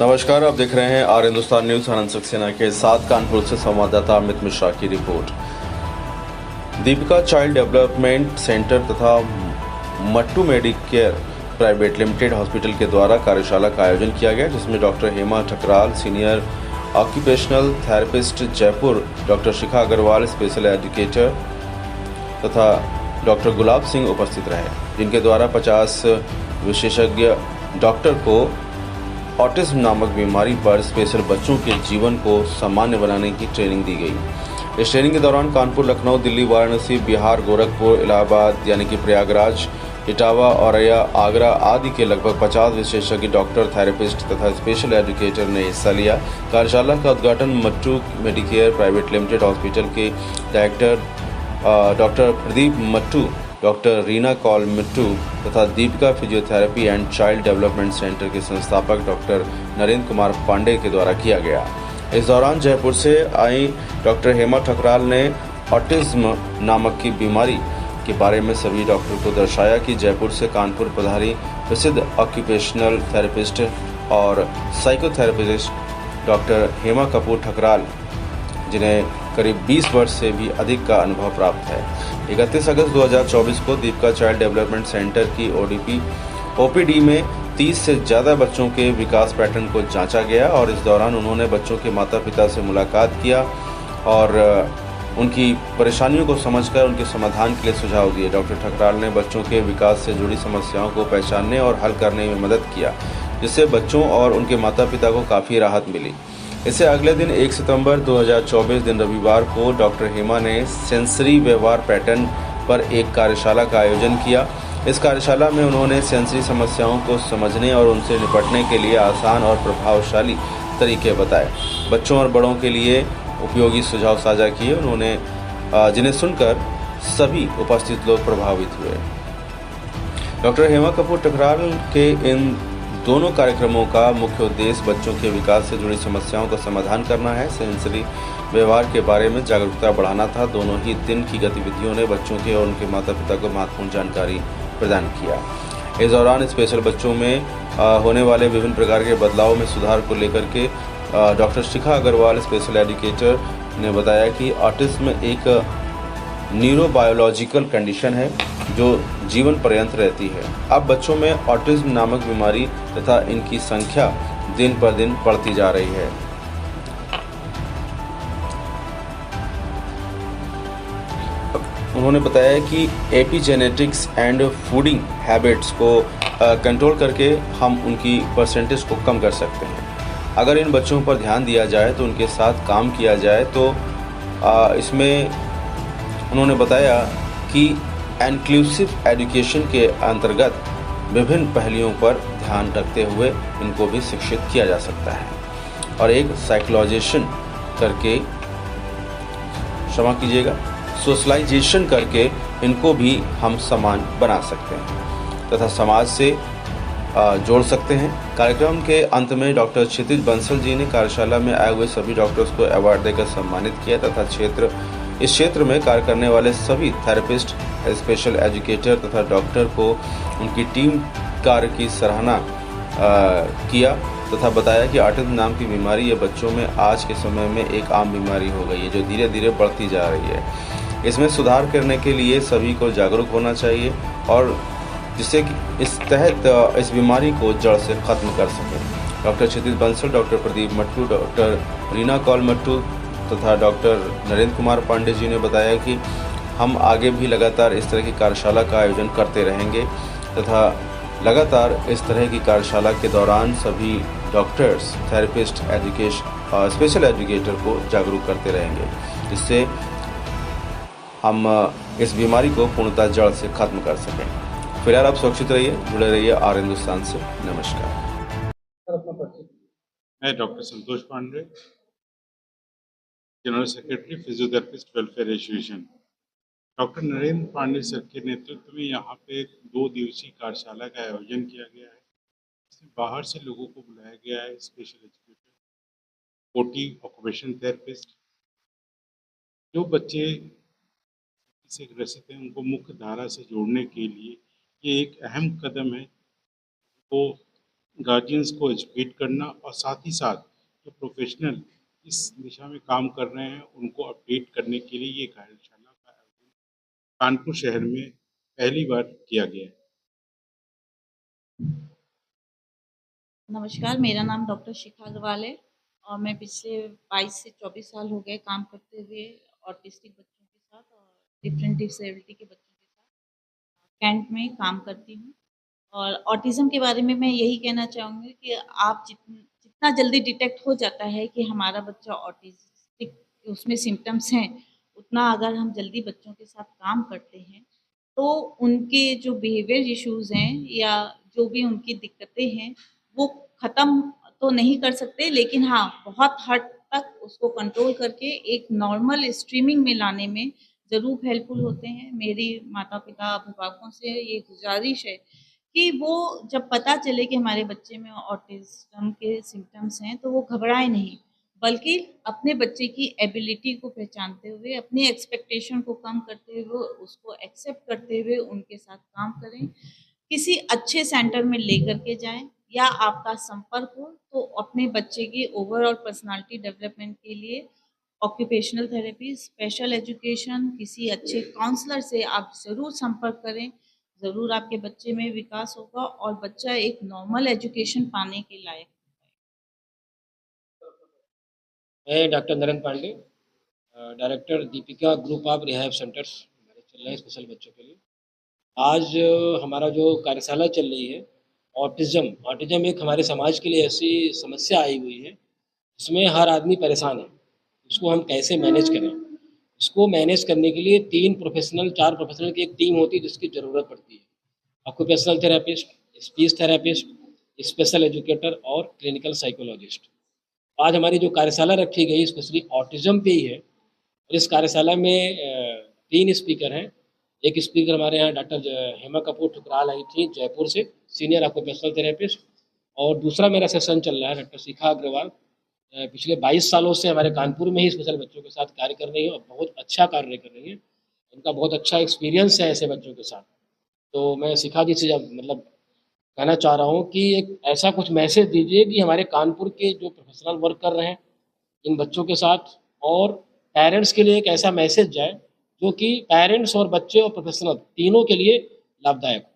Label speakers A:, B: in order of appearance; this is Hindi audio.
A: नमस्कार, आप देख रहे हैं आर हिंदुस्तान न्यूज। आनंद सक्सेना के साथ कानपुर से संवाददाता अमित मिश्रा की रिपोर्ट। दीपिका चाइल्ड डेवलपमेंट सेंटर तथा Mattu medicare private limited hospital के द्वारा कार्यशाला का आयोजन किया गया, जिसमें doctor Hema Thakral, senior occupational therapist Jaipur, doctor Shikha Agarwal, special educator तथा डॉक्टर गुलाब सिंह उपस्थित रहे, जिनके द्वारा 50 विशेषज्ञ डॉक्टर को ऑटिज्म नामक बीमारी पर स्पेशल बच्चों के जीवन को सामान्य बनाने की ट्रेनिंग दी गई। इस ट्रेनिंग के दौरान कानपुर, लखनऊ, दिल्ली, वाराणसी, बिहार, गोरखपुर, इलाहाबाद यानी कि प्रयागराज, इटावा, औरैया, आगरा आदि के लगभग 50 विशेषज्ञ डॉक्टर, थेरेपिस्ट तथा स्पेशल एजुकेटर ने हिस्सा लिया। कार्यशाला का उद्घाटन Mattu medicare private limited hospital के director doctor Pradeep Mattu, doctor Reena Kaul Mattu तथा Deepika physiotherapy and child development centre के संस्थापक डॉक्टर नरेंद्र कुमार पांडे के द्वारा किया गया। इस दौरान जयपुर से आई डॉक्टर हेमा ठकराल ने ऑटिज्म नामक की बीमारी के बारे में सभी डॉक्टर को दर्शाया कि जयपुर से कानपुर पधारी प्रसिद्ध ऑक्यूपेशनल थेरेपिस्ट और साइकोथेरेपिस्ट डॉक्टर हेमा कपूर ठकराल, जिन्हें करीब 20 वर्ष से भी अधिक का अनुभव प्राप्त है। 31 अगस्त 2024 को दीपिका चाइल्ड डेवलपमेंट सेंटर की ओपीडी में 30 से ज़्यादा बच्चों के विकास पैटर्न को जांचा गया और इस दौरान उन्होंने बच्चों के माता पिता से मुलाकात किया और उनकी परेशानियों को समझकर उनके समाधान के लिए सुझाव दिए। डॉक्टर ठकराल ने बच्चों के विकास से जुड़ी समस्याओं को पहचानने और हल करने में मदद किया, जिससे बच्चों और उनके माता पिता को काफ़ी राहत मिली। इससे अगले दिन 1 सितंबर 2024 दिन रविवार को डॉक्टर हेमा ने सेंसरी व्यवहार पैटर्न पर एक कार्यशाला का आयोजन किया। इस कार्यशाला में उन्होंने सेंसरी समस्याओं को समझने और उनसे निपटने के लिए आसान और प्रभावशाली तरीके बताए। बच्चों और बड़ों के लिए उपयोगी सुझाव साझा किए उन्होंने, जिन्हें सुनकर सभी उपस्थित लोग प्रभावित हुए। डॉक्टर हेमा कपूर ठकराल के इन दोनों कार्यक्रमों का मुख्य उद्देश्य बच्चों के विकास से जुड़ी समस्याओं का समाधान करना है। सेंसरी व्यवहार के बारे में जागरूकता बढ़ाना था। दोनों ही दिन की गतिविधियों ने बच्चों के और उनके माता पिता को महत्वपूर्ण जानकारी प्रदान किया। इस दौरान स्पेशल बच्चों में होने वाले विभिन्न प्रकार के बदलाव में सुधार को लेकर के doctor Shikha Agarwal, special educator, ने बताया कि ऑटिज्म एक न्यूरोबायोलॉजिकल कंडीशन है जो जीवन पर्यंत रहती है। अब बच्चों में ऑटिज्म नामक बीमारी तथा इनकी संख्या दिन पर दिन बढ़ती जा रही है। उन्होंने बताया कि एपिजेनेटिक्स एंड फूडिंग हैबिट्स को कंट्रोल करके हम उनकी परसेंटेज को कम कर सकते हैं। अगर इन बच्चों पर ध्यान दिया जाए तो उनके साथ काम किया जाए तो इसमें उन्होंने बताया कि इंक्लूसिव एजुकेशन के अंतर्गत विभिन्न पहलुओं पर ध्यान रखते हुए इनको भी शिक्षित किया जा सकता है और एक साइकोलॉजिजेशन करके, क्षमा कीजिएगा, सोशलाइजेशन करके इनको भी हम समान बना सकते हैं तथा समाज से जोड़ सकते हैं। कार्यक्रम के अंत में डॉक्टर क्षितिज बंसल जी ने कार्यशाला में आए हुए सभी डॉक्टर्स को अवार्ड देकर सम्मानित किया तथा इस क्षेत्र में कार्य करने वाले सभी थेरेपिस्ट, स्पेशल एजुकेटर तथा डॉक्टर को उनकी टीम कार्य की सराहना किया तथा बताया कि ऑटिज्म नाम की बीमारी ये बच्चों में आज के समय में एक आम बीमारी हो गई है जो धीरे धीरे बढ़ती जा रही है। इसमें सुधार करने के लिए सभी को जागरूक होना चाहिए और जिससे कि इस तहत इस बीमारी को जड़ से खत्म कर सकें। डॉक्टर क्षितिज बंसल, डॉक्टर प्रदीप मट्टू, डॉक्टर रीना कौल मट्टू तथा डॉक्टर नरेंद्र कुमार पांडे जी ने बताया कि हम आगे भी लगातार इस तरह की कार्यशाला का आयोजन करते रहेंगे तथा लगातार इस तरह की कार्यशाला के दौरान सभी डॉक्टर्स, थेरेपिस्ट, स्पेशल एजुकेटर को जागरूक करते रहेंगे, जिससे हम इस बीमारी को पूर्णतः जड़ से खत्म कर सकें। फिलहाल आप सुरक्षित रहिए, जुड़े रहिए आर हिंदुस्तान से। नमस्कार।
B: मैं doctor Santosh Pandey, general secretary physiotherapist welfare association. Doctor Narendra Pandey sir के नेतृत्व में यहाँ पे 2 दिवसीय कार्यशाला का आयोजन किया गया है। इसमें बाहर से लोगों को बुलाया गया है, special educator, OT, occupation therapist. जो बच्चे से ग्रसित हैं उनको मुख्य धारा से जोड़ने के लिए ये एक अहम कदम है। वो गार्जियंस को एजुकेट करना और साथ ही साथ जो प्रोफेशनल इस दिशा में काम कर रहे हैं उनको अपडेट करने के लिए ये कार्यशाला का आयोजन कानपुर शहर में पहली बार किया गया है।
C: नमस्कार, मेरा नाम डॉक्टर शिखा अग्रवाल है और मैं पिछले 22 से 24 साल हो गए काम करते हुए ऑटिस्टिक बच्चों के साथ और डिफरेंट डिसेबिलिटी के बच्चों के साथ कैंट में काम करती हूँ। और ऑटिज़्म के बारे में मैं यही कहना चाहूँगी कि आप जितना जल्दी डिटेक्ट हो जाता है कि हमारा बच्चा ऑटिस्टिक उसमें सिम्पटम्स हैं, उतना अगर हम जल्दी बच्चों के साथ काम करते हैं, तो उनके जो बिहेवियर इश्यूज़ हैं या जो भी उनकी दिक्कतें हैं, वो ख़त्म तो नहीं कर सकते, लेकिन हाँ, बहुत हद तक उसको कंट्रोल करके एक नॉर्मल स्ट्रीमिंग में लाने में ज़रूर हेल्पफुल होते हैं। मेरी माता-पिता, अभिभावकों से ये गुज़ारिश है कि वो जब पता चले कि हमारे बच्चे में ऑटिज़्म के सिम्पटम्स हैं, तो वो घबराएँ नहीं, बल्कि अपने बच्चे की एबिलिटी को पहचानते हुए, अपनी एक्सपेक्टेशन को कम करते हुए, उसको एक्सेप्ट करते हुए उनके साथ काम करें। किसी अच्छे सेंटर में लेकर के जाएँ या आपका संपर्क हो, तो अपने बच्चे की ओवरऑल पर्सनैलिटी डेवलपमेंट के लिए ऑक्यूपेशनल थेरेपी, स्पेशल एजुकेशन, किसी अच्छे काउंसलर से आप ज़रूर संपर्क करें। ज़रूर आपके बच्चे में विकास होगा और बच्चा एक नॉर्मल एजुकेशन पाने के लायक
D: मैं doctor Narendra Pandey, director Deepika group of rehab centres हमारे चल रहे हैं स्पेशल बच्चों के लिए। आज हमारा जो कार्यशाला चल रही है ऑटिज़्म ऑटिज़्म एक हमारे समाज के लिए ऐसी समस्या आई हुई है जिसमें हर आदमी परेशान है। उसको हम कैसे मैनेज करें? इसको मैनेज करने के लिए 3 प्रोफ़ेशनल 4 प्रोफ़ेशनल की एक टीम होती है जिसकी ज़रूरत पड़ती है। Occupational therapist, speech therapist, special educator और क्लिनिकल साइकोलॉजिस्ट। आज हमारी जो कार्यशाला रखी गई स्पेशली ऑटिज़्म पे ही है और इस कार्यशाला में 3 स्पीकर हैं। एक स्पीकर हमारे यहाँ डॉक्टर हेमा कपूर ठुकराल आई थी जयपुर से, सीनियर ऑक्यूपेशनल थेरेपिस्ट। और दूसरा मेरा सेशन चल रहा है डॉक्टर शिखा अग्रवाल, पिछले 22 सालों से हमारे कानपुर में ही स्पेशल बच्चों के साथ कार्य कर रही हैं और बहुत अच्छा कार्य कर रही हैं। उनका बहुत अच्छा एक्सपीरियंस है ऐसे बच्चों के साथ। तो मैं शिखा जी से जब मतलब कहना चाह रहा हूँ कि एक ऐसा कुछ मैसेज दीजिए कि हमारे कानपुर के जो प्रोफेशनल वर्क कर रहे हैं इन बच्चों के साथ और पेरेंट्स के लिए एक ऐसा मैसेज जाए जो कि पेरेंट्स और बच्चे और प्रोफेशनल तीनों के लिए लाभदायक हो।